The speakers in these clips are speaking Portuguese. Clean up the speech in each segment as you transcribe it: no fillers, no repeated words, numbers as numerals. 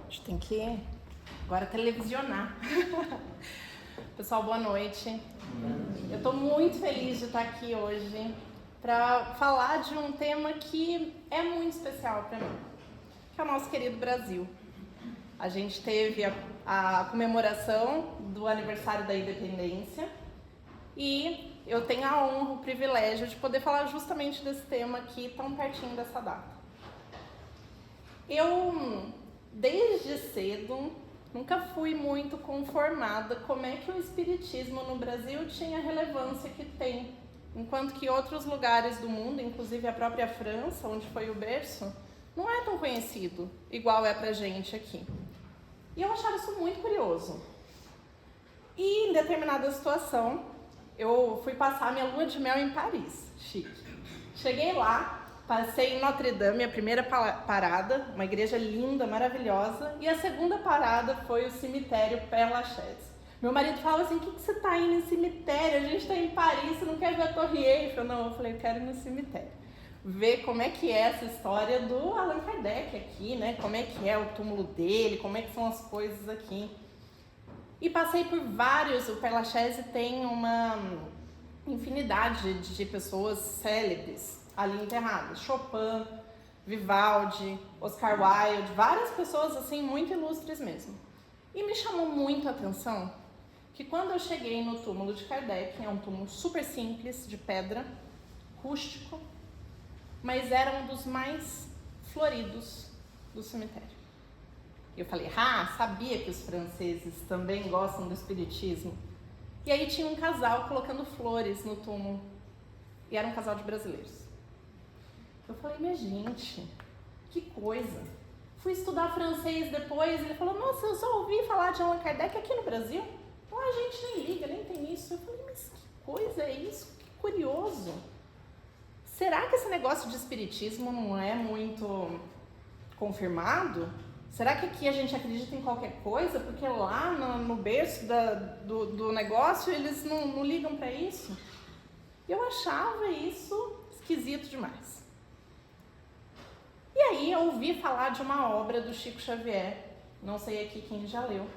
A gente tem que agora televisionar. Pessoal, boa noite. Eu estou muito feliz de estar aqui hoje para falar de um tema que é muito especial para mim, que é o nosso querido Brasil. A gente teve a comemoração do aniversário da independência e eu tenho a honra, o privilégio de poder falar justamente desse tema aqui, tão pertinho dessa data. Eu, desde cedo, nunca fui muito conformada como é que o espiritismo no Brasil tinha a relevância que tem, enquanto que outros lugares do mundo, inclusive a própria França, onde foi o berço, não é tão conhecido, igual é pra gente aqui. E eu achava isso muito curioso. E em determinada situação, eu fui passar minha lua de mel em Paris, chique. Cheguei lá, passei em Notre Dame, a primeira parada, uma igreja linda, maravilhosa, e a segunda parada foi o cemitério Père Lachaise. Meu marido falava assim, o que você está indo em cemitério? A gente está em Paris, você não quer ver a Torre Eiffel? Não, eu falei, eu quero ir no cemitério. Ver como é que é essa história do Allan Kardec aqui, né? Como é que é o túmulo dele, como é que são as coisas aqui. E passei por vários, o Père Lachaise tem uma infinidade de pessoas célebres ali enterradas. Chopin, Vivaldi, Oscar Wilde, várias pessoas assim muito ilustres mesmo. E me chamou muito a atenção que quando eu cheguei no túmulo de Kardec, é um túmulo super simples, de pedra, rústico, mas era um dos mais floridos do cemitério. Eu falei, sabia que os franceses também gostam do espiritismo. E aí tinha um casal colocando flores no túmulo. E era um casal de brasileiros. Eu falei, minha gente, que coisa. Fui estudar francês depois, ele falou, nossa, eu só ouvi falar de Allan Kardec aqui no Brasil. A gente nem liga, nem tem isso. Eu falei, mas que coisa é isso? Que curioso. Será que esse negócio de espiritismo não é muito confirmado? Será que aqui a gente acredita em qualquer coisa? Porque lá no berço do negócio eles não ligam para isso? Eu achava isso esquisito demais. E aí eu ouvi falar de uma obra do Chico Xavier, não sei aqui quem já leu,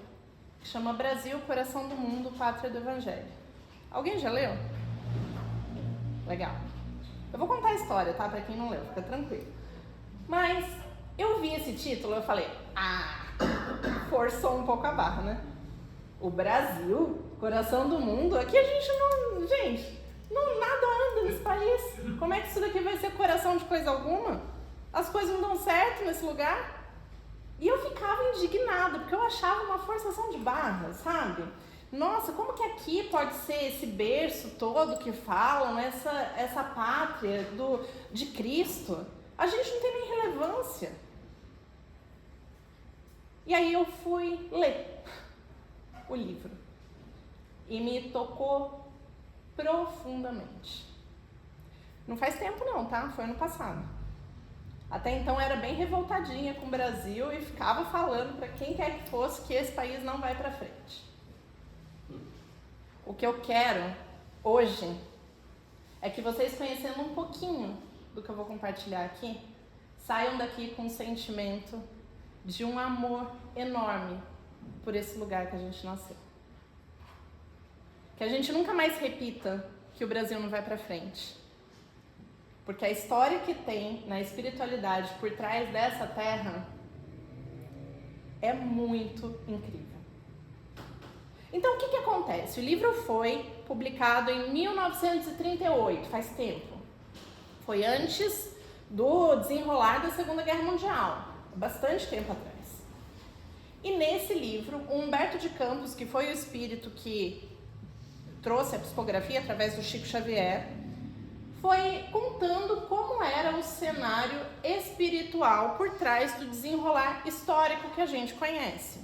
que chama Brasil, Coração do Mundo, Pátria do Evangelho. Alguém já leu? Legal. Eu vou contar a história, tá? Pra quem não leu, fica tranquilo. Mas eu vi esse título, eu falei, forçou um pouco a barra, né? O Brasil, coração do mundo, aqui a gente não nada anda nesse país. Como é que isso daqui vai ser coração de coisa alguma? As coisas não dão certo nesse lugar. E eu ficava indignada, porque eu achava uma forçação de barra, sabe? Nossa, como que aqui pode ser esse berço todo que falam, essa pátria de Cristo? A gente não tem nem relevância. E aí eu fui ler o livro e me tocou profundamente. Não faz tempo não, tá? Foi ano passado. Até então era bem revoltadinha com o Brasil e ficava falando para quem quer que fosse que esse país não vai para frente. O que eu quero hoje é que vocês, conhecendo um pouquinho do que eu vou compartilhar aqui, saiam daqui com um sentimento de um amor enorme por esse lugar que a gente nasceu. Que a gente nunca mais repita que o Brasil não vai para frente. Porque a história que tem na espiritualidade por trás dessa terra é muito incrível. Então, o que acontece? O livro foi publicado em 1938, faz tempo. Foi antes do desenrolar da Segunda Guerra Mundial, bastante tempo atrás. E nesse livro, o Humberto de Campos, que foi o espírito que trouxe a psicografia através do Chico Xavier, foi contando como era o cenário espiritual por trás do desenrolar histórico que a gente conhece.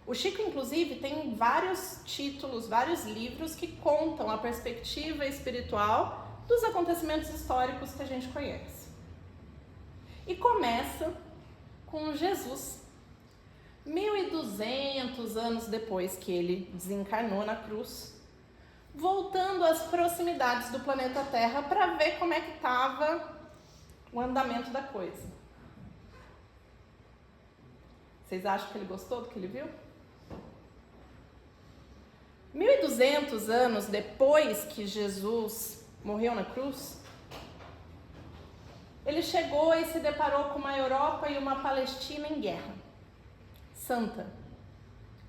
O Chico, inclusive, tem vários títulos, vários livros que contam a perspectiva espiritual dos acontecimentos históricos que a gente conhece. E começa com Jesus. 1200 anos depois que ele desencarnou na cruz, voltando às proximidades do planeta Terra para ver como é que estava o andamento da coisa. Vocês acham que ele gostou do que ele viu? 1.200 anos depois que Jesus morreu na cruz, ele chegou e se deparou com uma Europa e uma Palestina em guerra santa,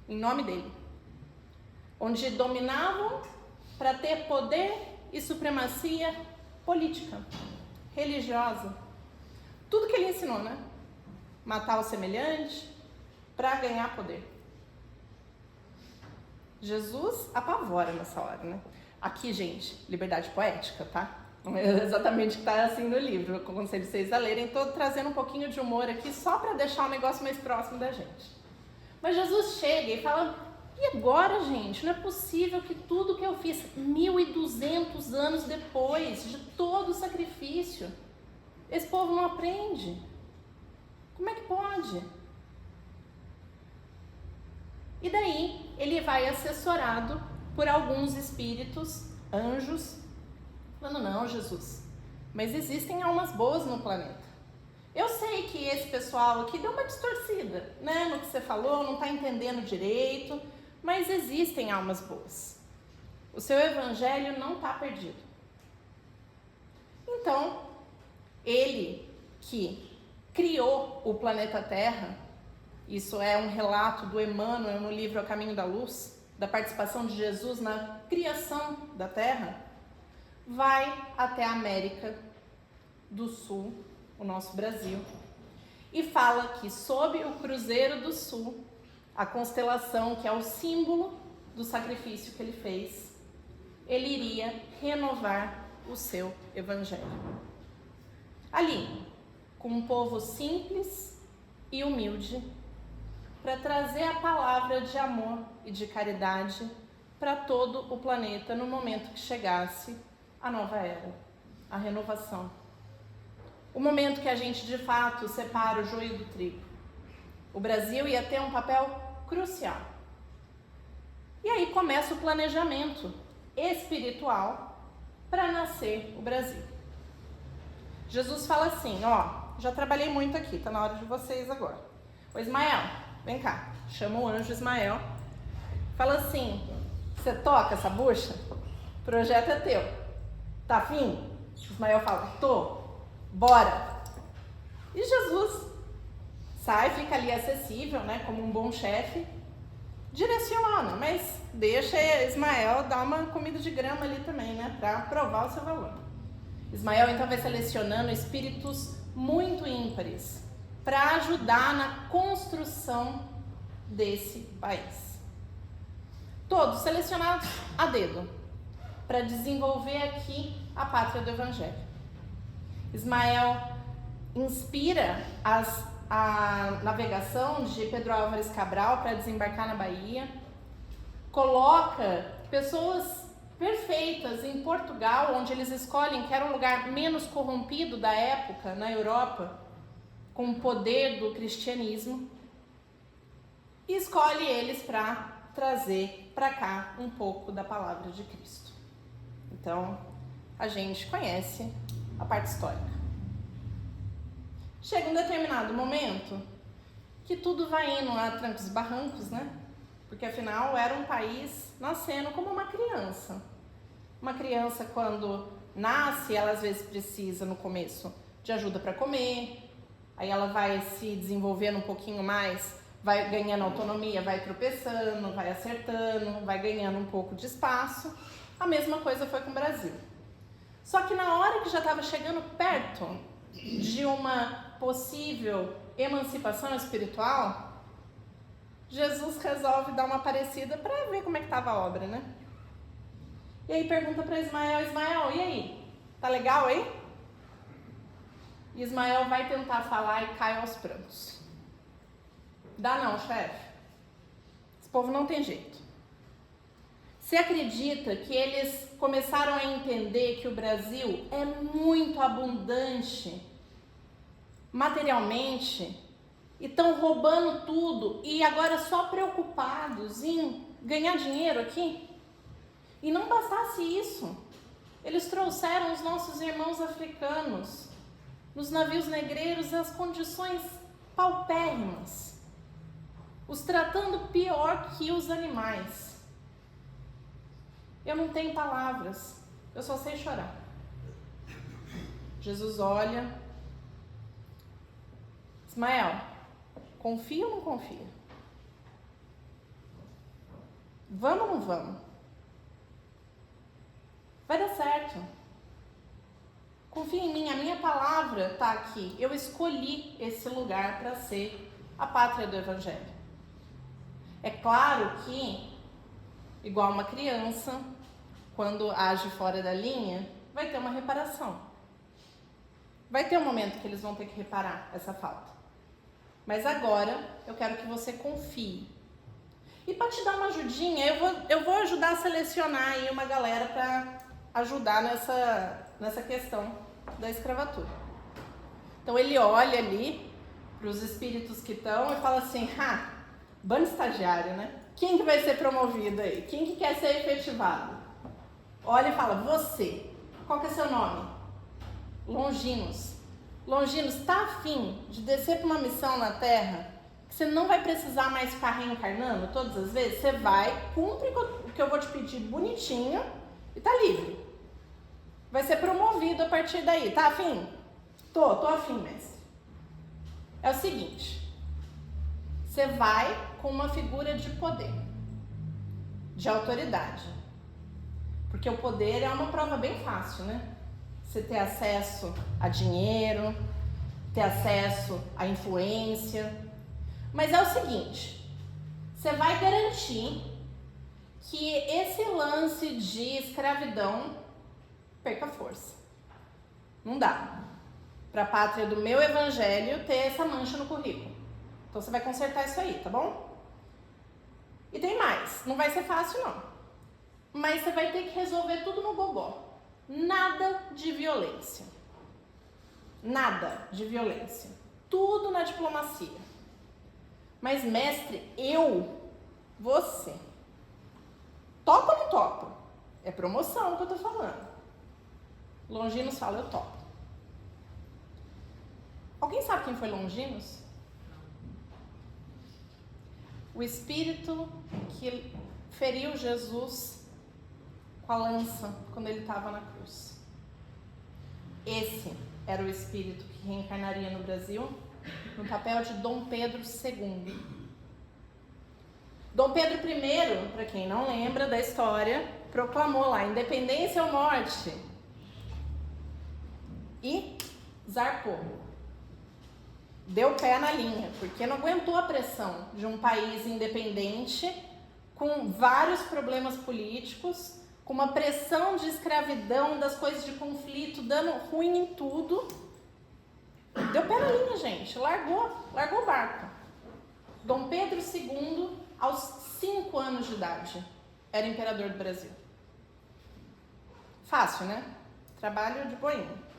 em nome dele, onde dominavam para ter poder e supremacia política, religiosa. Tudo que ele ensinou, né? Matar o semelhante para ganhar poder. Jesus apavora nessa hora, né? Aqui, gente, liberdade poética, tá? Não é exatamente o que está assim no livro. Eu aconselho vocês a lerem. Estou trazendo um pouquinho de humor aqui só para deixar o negócio mais próximo da gente. Mas Jesus chega e fala: e agora, gente? Não é possível que tudo que eu fiz 1.200 anos depois de todo o sacrifício, esse povo não aprende. Como é que pode? E daí ele vai assessorado por alguns espíritos, anjos, falando: não, Jesus, mas existem almas boas no planeta. Eu sei que esse pessoal aqui deu uma distorcida, né, no que você falou, não está entendendo direito, mas existem almas boas. O seu evangelho não está perdido. Então, ele que criou o planeta Terra, isso é um relato do Emmanuel no livro A Caminho da Luz, da participação de Jesus na criação da Terra, vai até a América do Sul, o nosso Brasil, e fala que sob o Cruzeiro do Sul, a constelação que é o símbolo do sacrifício que ele fez, ele iria renovar o seu evangelho. Ali, com um povo simples e humilde, para trazer a palavra de amor e de caridade para todo o planeta no momento que chegasse a nova era, a renovação. O momento que a gente de fato separa o joio do trigo. O Brasil ia ter um papel crucial. E aí começa o planejamento espiritual para nascer o Brasil. Jesus fala assim: ó, já trabalhei muito aqui, tá na hora de vocês agora. Ô Ismael, vem cá. Chama o anjo Ismael. Fala assim: você toca essa bucha? O projeto é teu. Tá afim? Ismael fala: tô. Bora. E Jesus sai, fica ali acessível, né, como um bom chefe, direciona, mas deixa Ismael dar uma comida de grama ali também, né, para provar o seu valor. Ismael então vai selecionando espíritos muito ímpares para ajudar na construção desse país. Todos selecionados a dedo para desenvolver aqui a pátria do Evangelho. Ismael inspira a navegação de Pedro Álvares Cabral para desembarcar na Bahia, coloca pessoas perfeitas em Portugal, onde eles escolhem que era um lugar menos corrompido da época, na Europa, com o poder do cristianismo, e escolhe eles para trazer para cá um pouco da palavra de Cristo. Então, a gente conhece a parte histórica. Chega um determinado momento que tudo vai indo a trancos e barrancos, né? Porque afinal era um país nascendo como uma criança. Uma criança, quando nasce, ela às vezes precisa no começo de ajuda para comer, aí ela vai se desenvolvendo um pouquinho mais, vai ganhando autonomia, vai tropeçando, vai acertando, vai ganhando um pouco de espaço. A mesma coisa foi com o Brasil. Só que na hora que já estava chegando perto de uma possível emancipação espiritual, Jesus resolve dar uma parecida para ver como é que estava a obra, né? E aí pergunta para Ismael: Ismael, e aí? Tá legal aí? E Ismael vai tentar falar e cai aos prantos. Dá não, chefe. Esse povo não tem jeito. Você acredita que eles começaram a entender que o Brasil é muito abundante materialmente e estão roubando tudo e agora só preocupados em ganhar dinheiro aqui? E não bastasse isso, eles trouxeram os nossos irmãos africanos nos navios negreiros as condições paupérrimas. os tratando pior que os animais. Eu não tenho palavras, eu só sei chorar. Jesus olha, Ismael, confia ou não confia? Vamos ou não vamos? Vai dar certo. Confia em mim, a minha palavra está aqui. Eu escolhi esse lugar para ser a pátria do Evangelho. É claro que, igual uma criança, quando age fora da linha, vai ter uma reparação. Vai ter um momento que eles vão ter que reparar essa falta. Mas agora, eu quero que você confie. E para te dar uma ajudinha, eu vou ajudar a selecionar aí uma galera para ajudar nessa questão da escravatura. Então ele olha ali para os espíritos que estão e fala assim, bando estagiário, né? Quem que vai ser promovido aí? Quem que quer ser efetivado? Olha e fala, você, qual que é seu nome? Longinos. Longinos, tá afim de descer para uma missão na Terra que você não vai precisar mais ficar reencarnando todas as vezes? Você vai, cumpre o que eu vou te pedir bonitinho e tá livre. Vai ser promovido a partir daí, tá afim? Tô afim, mestre. É o seguinte, você vai com uma figura de poder, de autoridade. Porque o poder é uma prova bem fácil, né? Você ter acesso a dinheiro, ter acesso à influência. Mas é o seguinte, você vai garantir que esse lance de escravidão perca força. Não dá. Para a pátria do meu evangelho ter essa mancha no currículo. Então você vai consertar isso aí, tá bom? E tem mais, não vai ser fácil não. Mas você vai ter que resolver tudo no gogó. Nada de violência. Nada de violência. Tudo na diplomacia. Mas, mestre, você, topa ou não topa? É promoção que eu tô falando. Longinos fala, eu topo. Alguém sabe quem foi Longinos? O espírito que feriu Jesus com a lança quando ele estava na cruz. Esse era o espírito que reencarnaria no Brasil no papel de Dom Pedro II. Dom Pedro I, para quem não lembra da história, proclamou lá, independência ou morte. E zarpou. Deu pé na linha, porque não aguentou a pressão de um país independente, com vários problemas políticos, com uma pressão de escravidão, das coisas de conflito, dando ruim em tudo. Deu pé na linha, gente. Largou o barco. Dom Pedro II, aos 5 anos de idade, era imperador do Brasil. Fácil, né? Trabalho de boinha.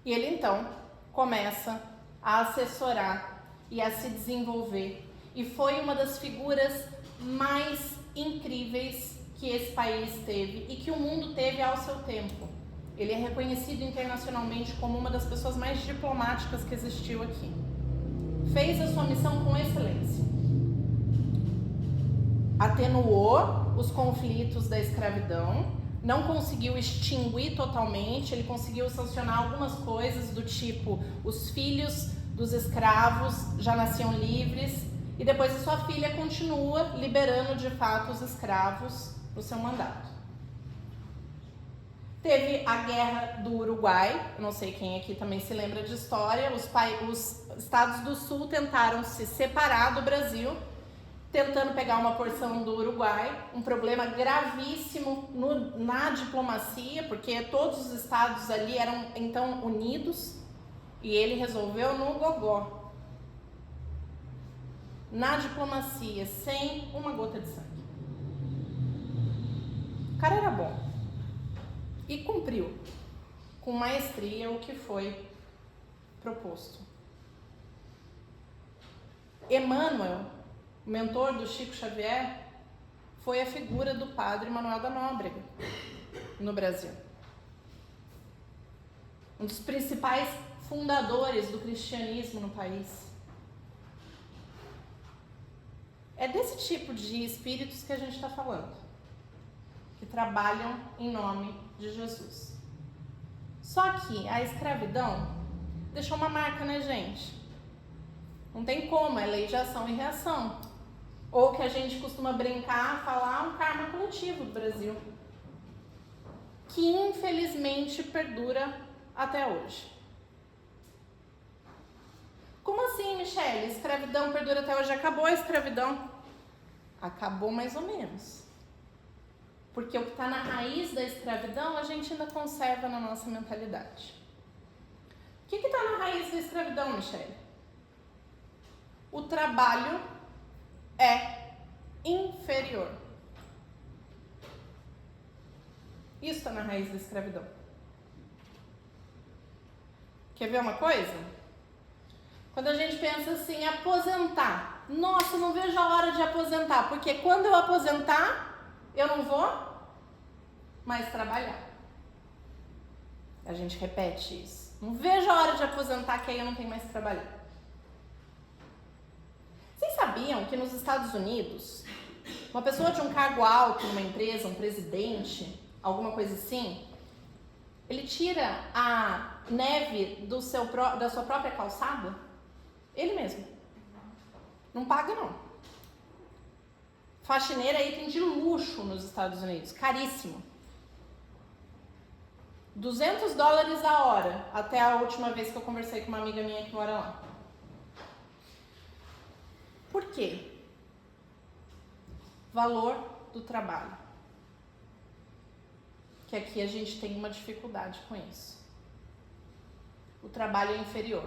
E ele, então, começa a assessorar e a se desenvolver. E foi uma das figuras mais incríveis que esse país teve e que o mundo teve ao seu tempo. Ele é reconhecido internacionalmente como uma das pessoas mais diplomáticas que existiu aqui. Fez a sua missão com excelência. Atenuou os conflitos da escravidão, não conseguiu extinguir totalmente, ele conseguiu sancionar algumas coisas do tipo, os filhos dos escravos já nasciam livres, e depois a sua filha continua liberando de fato os escravos no seu mandato. Teve a Guerra do Uruguai, eu não sei quem aqui também se lembra de história, os estados do sul tentaram se separar do Brasil, tentando pegar uma porção do Uruguai, um problema gravíssimo na diplomacia, porque todos os estados ali eram então unidos, e ele resolveu no gogó, na diplomacia, sem uma gota de sangue. O cara era bom. E cumpriu com maestria o que foi proposto. Emmanuel, o mentor do Chico Xavier, foi a figura do padre Manuel da Nóbrega no Brasil. Um dos principais fundadores do cristianismo no país. É desse tipo de espíritos que a gente está falando, que trabalham em nome de Jesus. Só que a escravidão deixou uma marca, né, gente? Não tem como, é lei de ação e reação. Ou que a gente costuma brincar, falar, um karma coletivo do Brasil, que infelizmente perdura até hoje. Como assim, Michele? Escravidão perdura até hoje? Acabou a escravidão? Acabou mais ou menos. Porque o que está na raiz da escravidão, a gente ainda conserva na nossa mentalidade. O que está na raiz da escravidão, Michele? O trabalho é inferior. Isso está na raiz da escravidão. Quer ver uma coisa? Quando a gente pensa assim, aposentar. Nossa, não vejo a hora de aposentar, porque quando eu aposentar, eu não vou mais trabalhar. A gente repete isso. Não vejo a hora de aposentar, que aí eu não tenho mais que trabalhar. Vocês sabiam que nos Estados Unidos, uma pessoa de um cargo alto numa empresa, um presidente, alguma coisa assim, ele tira a neve da sua própria calçada? Ele mesmo. Não paga, não. Faxineira é item de luxo nos Estados Unidos, caríssimo. $200 a hora, até a última vez que eu conversei com uma amiga minha que mora lá. Por quê? Valor do trabalho. Que aqui a gente tem uma dificuldade com isso. O trabalho é inferior.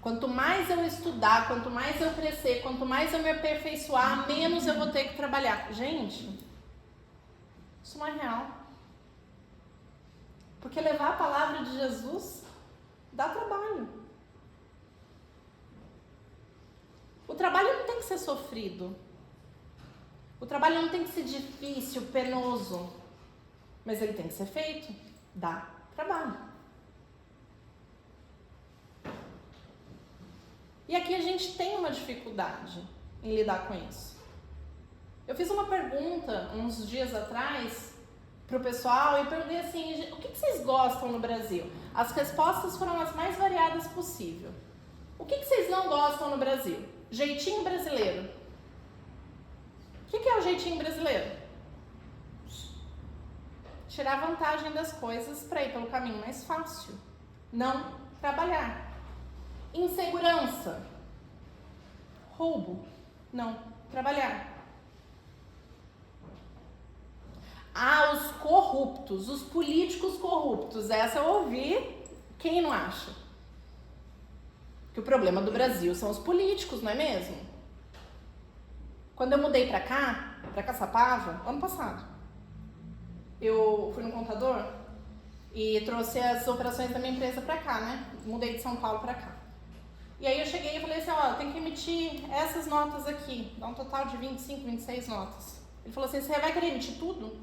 Quanto mais eu estudar, quanto mais eu crescer, quanto mais eu me aperfeiçoar, menos eu vou ter que trabalhar. Gente, isso não é real. Porque levar a palavra de Jesus dá trabalho. O trabalho não tem que ser sofrido. O trabalho não tem que ser difícil, penoso. Mas ele tem que ser feito. Dá trabalho. E aqui a gente tem uma dificuldade em lidar com isso. Eu fiz uma pergunta uns dias atrás pro pessoal e perguntei assim, o que vocês gostam no Brasil? As respostas foram as mais variadas possível. O que vocês não gostam no Brasil? Jeitinho brasileiro. O que é o jeitinho brasileiro? Tirar vantagem das coisas para ir pelo caminho mais fácil. Não trabalhar. Insegurança. Roubo. Não trabalhar. Ah, os corruptos, os políticos corruptos. Essa eu ouvi. Quem não acha? Que o problema do Brasil são os políticos, não é mesmo? Quando eu mudei pra cá, pra Caçapava, ano passado, eu fui no contador e trouxe as operações da minha empresa pra cá, né? Mudei de São Paulo pra cá. E aí eu cheguei e falei assim, ó, tem que emitir essas notas aqui, dá um total de 25, 26 notas. Ele falou assim, você vai querer emitir tudo?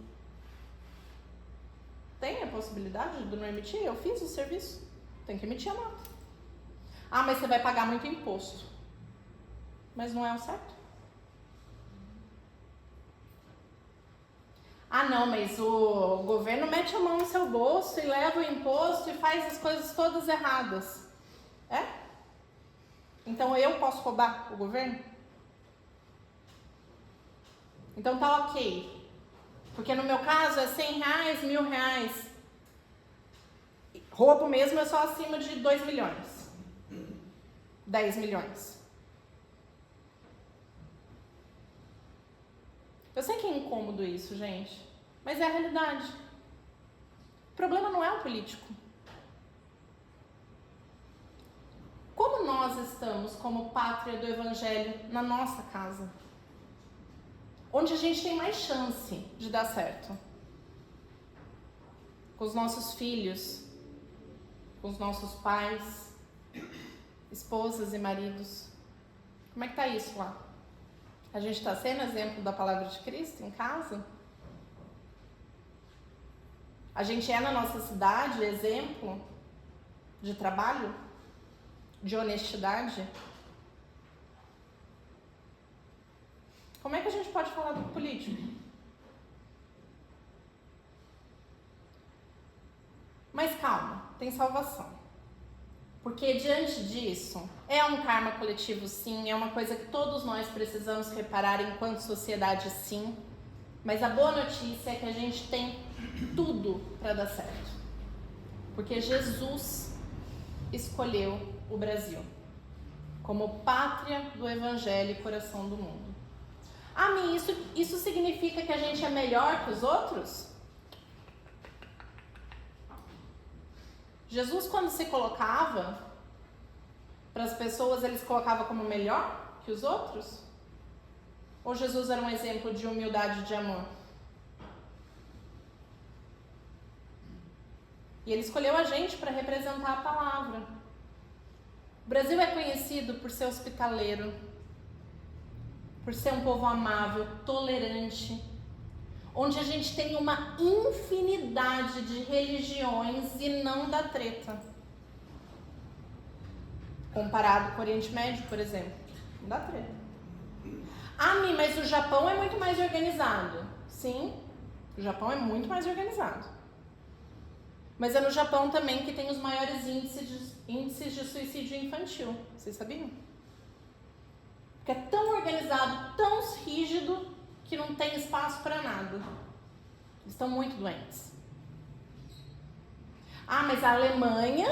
Tem a possibilidade de não emitir? Eu fiz o serviço, tem que emitir a nota. Ah, mas você vai pagar muito imposto. Mas não é o certo? Ah, não, mas o governo mete a mão no seu bolso e leva o imposto e faz as coisas todas erradas. É? Então eu posso roubar o governo? Então tá ok. Porque no meu caso é R$100, R$1.000. Roubo mesmo é só acima de 2 milhões. 10 milhões. Eu sei que é incômodo isso, gente, mas é a realidade. O problema não é o político. Como nós estamos como pátria do Evangelho na nossa casa? Onde a gente tem mais chance de dar certo? Com os nossos filhos, com os nossos pais, esposas e maridos. Como é que tá isso lá? A gente está sendo exemplo da palavra de Cristo em casa? A gente é na nossa cidade exemplo de trabalho? De honestidade? Como é que a gente pode falar do político? Mas calma, tem salvação. Porque diante disso, é um karma coletivo sim, é uma coisa que todos nós precisamos reparar enquanto sociedade sim. Mas a boa notícia é que a gente tem tudo para dar certo. Porque Jesus escolheu o Brasil como pátria do Evangelho e coração do mundo. Ah, isso significa que a gente é melhor que os outros? Jesus, quando se colocava para as pessoas, ele se colocava como melhor que os outros? Ou Jesus era um exemplo de humildade e de amor? E ele escolheu a gente para representar a palavra. O Brasil é conhecido por ser hospitaleiro, por ser um povo amável, tolerante, onde a gente tem uma infinidade de religiões e não dá treta. Comparado com o Oriente Médio, por exemplo, não dá treta. Ah, mas o Japão é muito mais organizado. Sim, o Japão é muito mais organizado. Mas é no Japão também que tem os maiores índices de suicídio infantil. Vocês sabiam? Porque é tão organizado, tão rígido, que não tem espaço para nada. Eles estão muito doentes. Ah, mas a Alemanha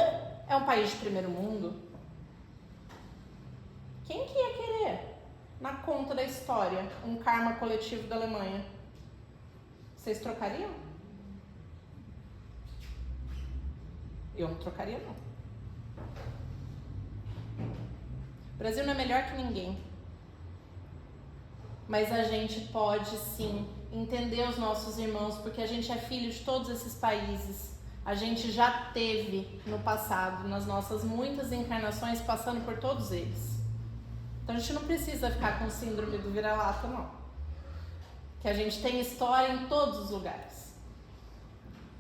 é um país de primeiro mundo. Quem que ia querer, na conta da história, um karma coletivo da Alemanha? Vocês trocariam? Eu não trocaria, não. O Brasil não é melhor que ninguém. Mas a gente pode, sim, entender os nossos irmãos, porque a gente é filho de todos esses países. A gente já teve no passado, nas nossas muitas encarnações, passando por todos eles. Então a gente não precisa ficar com síndrome do vira-lata, não. Que a gente tem história em todos os lugares.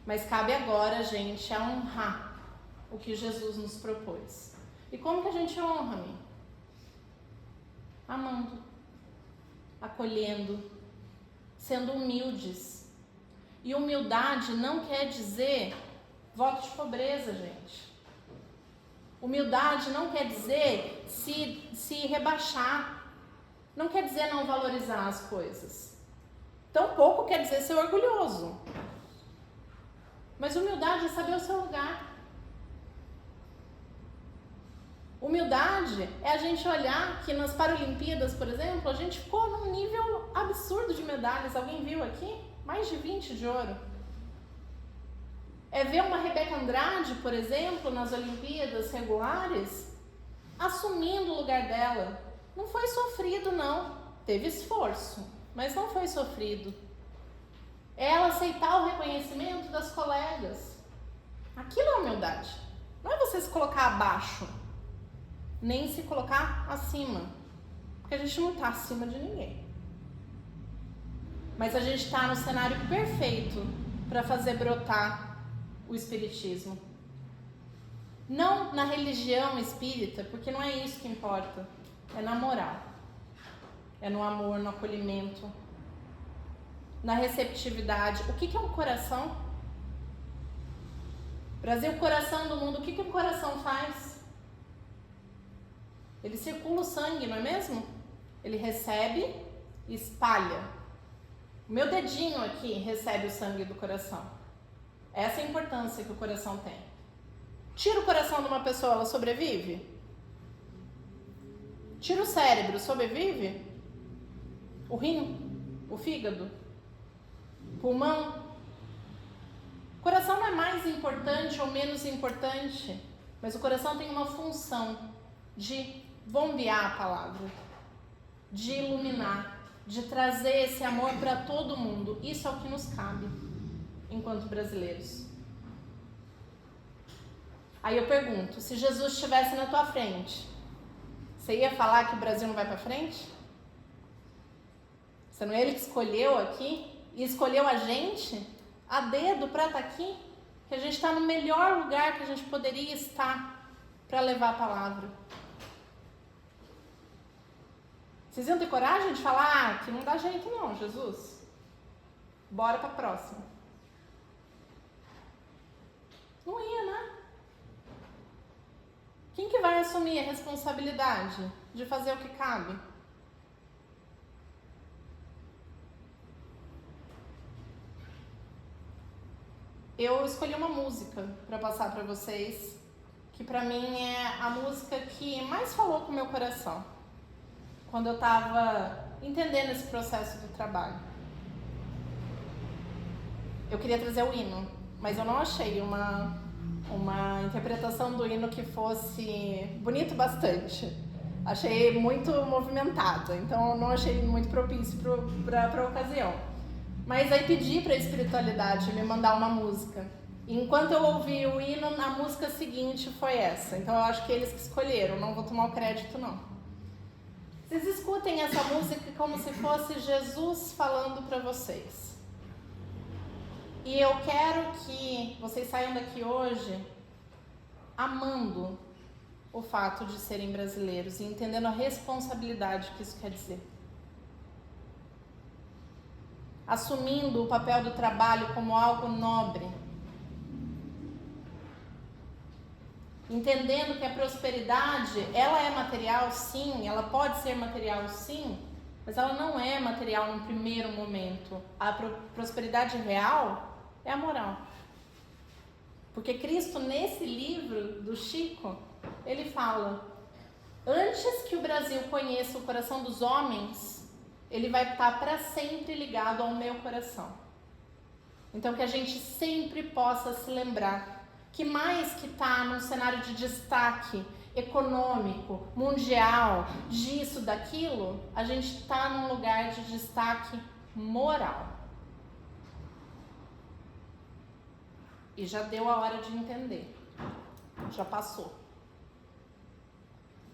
Mas cabe agora a gente a honrar o que Jesus nos propôs. E como que a gente honra, Mi? Amando, acolhendo, sendo humildes. E humildade não quer dizer voto de pobreza, gente. Humildade não quer dizer se rebaixar. Não quer dizer não valorizar as coisas. Tampouco quer dizer ser orgulhoso. Mas humildade é saber o seu lugar. Humildade é a gente olhar que nas Paralimpíadas, por exemplo, a gente ficou num nível absurdo de medalhas. Alguém viu aqui? Mais de 20 de ouro. É ver uma Rebeca Andrade, por exemplo, nas Olimpíadas regulares, assumindo o lugar dela. Não foi sofrido, não. Teve esforço, mas não foi sofrido. É ela aceitar o reconhecimento das colegas. Aquilo é humildade. Não é você se colocar abaixo, nem se colocar acima. Porque a gente não está acima de ninguém. Mas a gente está no cenário perfeito para fazer brotar o espiritismo. Não na religião espírita, porque não é isso que importa. É na moral. É no amor, no acolhimento, na receptividade. O que é um coração? Brasil, coração do mundo. O que um coração faz? Ele circula o sangue, não é mesmo? Ele recebe e espalha. O meu dedinho aqui recebe o sangue do coração. Essa é a importância que o coração tem. Tira o coração de uma pessoa, ela sobrevive? Tira o cérebro, sobrevive? O rim? O fígado? O pulmão? O coração não é mais importante ou menos importante, mas o coração tem uma função de bombear a palavra, de iluminar, de trazer esse amor para todo mundo. Isso é o que nos cabe enquanto brasileiros. Aí eu pergunto, se Jesus estivesse na tua frente, você ia falar que o Brasil não vai para frente? Se não é ele que escolheu aqui e escolheu a gente a dedo para estar aqui, que a gente está no melhor lugar que a gente poderia estar para levar a palavra. Vocês iam ter coragem de falar, que não dá jeito não, Jesus. Bora pra próxima. Não ia, né? Quem que vai assumir a responsabilidade de fazer o que cabe? Eu escolhi uma música para passar para vocês, que para mim é a música que mais falou com o meu coração, quando eu estava entendendo esse processo do trabalho. Eu queria trazer o hino, mas eu não achei uma interpretação do hino que fosse bonito bastante. Achei muito movimentado, então não achei muito propício para a ocasião. Mas aí pedi para a espiritualidade me mandar uma música. E enquanto eu ouvi o hino, a música seguinte foi essa. Então eu acho que eles que escolheram, não vou tomar o crédito não. Vocês escutem essa música como se fosse Jesus falando para vocês. E eu quero que vocês saiam daqui hoje amando o fato de serem brasileiros e entendendo a responsabilidade que isso quer dizer. Assumindo o papel do trabalho como algo nobre. Entendendo que a prosperidade, ela é material sim, ela pode ser material sim, mas ela não é material no primeiro momento. A prosperidade real é a moral. Porque Cristo, nesse livro do Chico, ele fala: antes que o Brasil conheça o coração dos homens, ele vai estar para sempre ligado ao meu coração. Então que a gente sempre possa se lembrar que mais que está num cenário de destaque econômico, mundial, disso, daquilo, a gente está num lugar de destaque moral. E já deu a hora de entender. Já passou.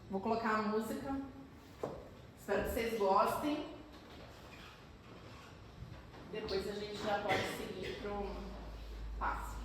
Vou colocar a música. Espero que vocês gostem. Depois a gente já pode seguir para o passo.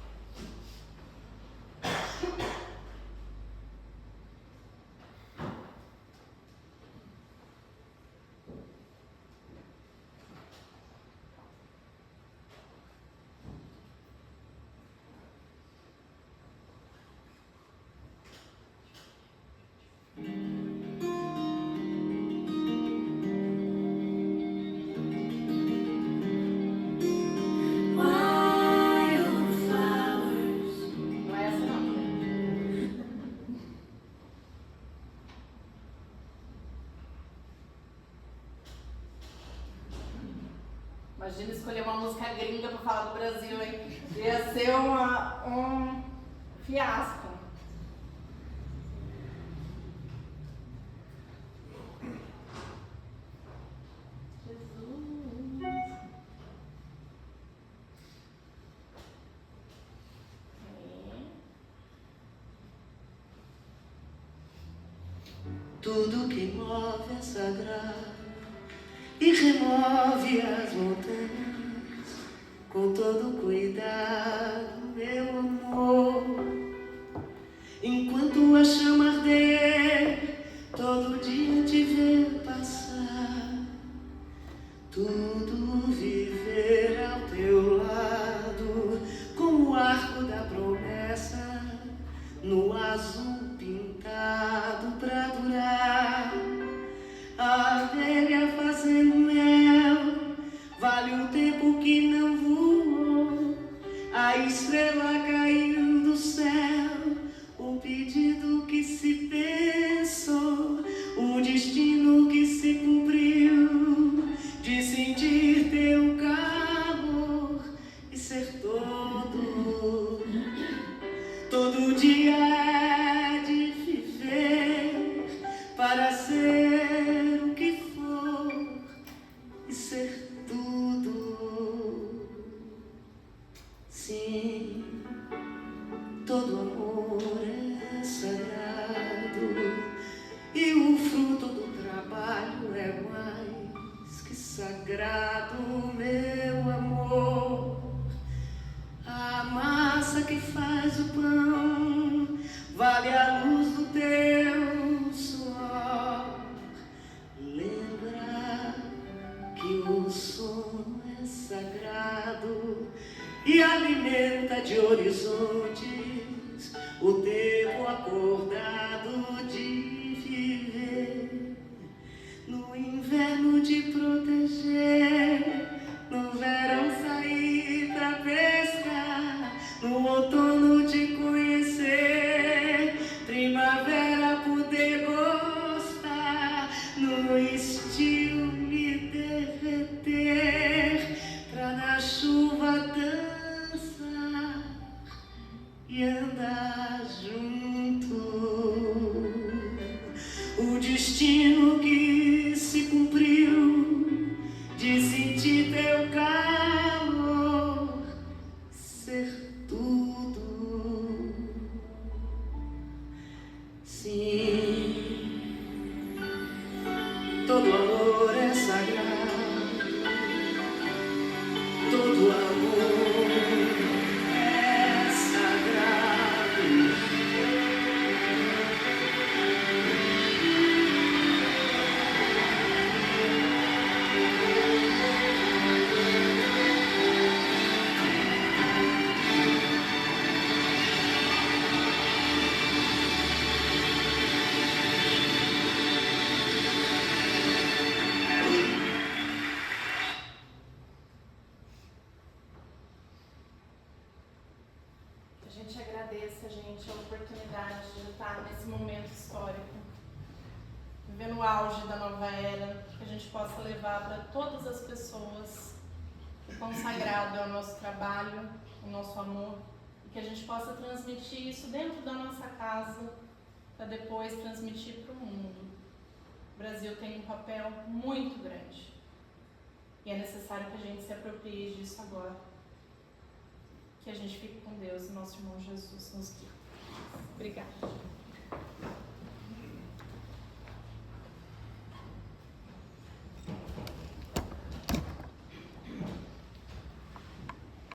Imagina escolher uma música gringa para falar do Brasil, hein? Ia ser um fiasco. Jesus. Tudo que move é sagrado e remove as montanhas com todo cuidado, meu amor. Enquanto a chama arder, todo dia te ver passar, tudo viver ao teu lado, com o arco da promessa no azul pintado pra durar. A abelha fazendo mel, vale o tempo que não voou. A estrela caindo do céu, o pedido que se pensou, o destino que se cumpriu, de sentir teu calor e ser todo dia é de viver para ser o que for e ser tudo. Sim, todo amor é sagrado e o fruto do trabalho é mais que sagrado. destino que se cumpriu, de sentir teu calor ser tudo. Sim, todo amor é sagrado, todo amor é sagrado. A gente agradece, gente, a oportunidade de estar nesse momento histórico, vivendo o auge da nova era, que a gente possa levar para todas as pessoas o quão sagrado é o nosso trabalho, o nosso amor, e que a gente possa transmitir isso dentro da nossa casa, para depois transmitir para o mundo. O Brasil tem um papel muito grande, e é necessário que a gente se aproprie disso agora. Que a gente fique com Deus e nosso irmão Jesus nos guie. Obrigada.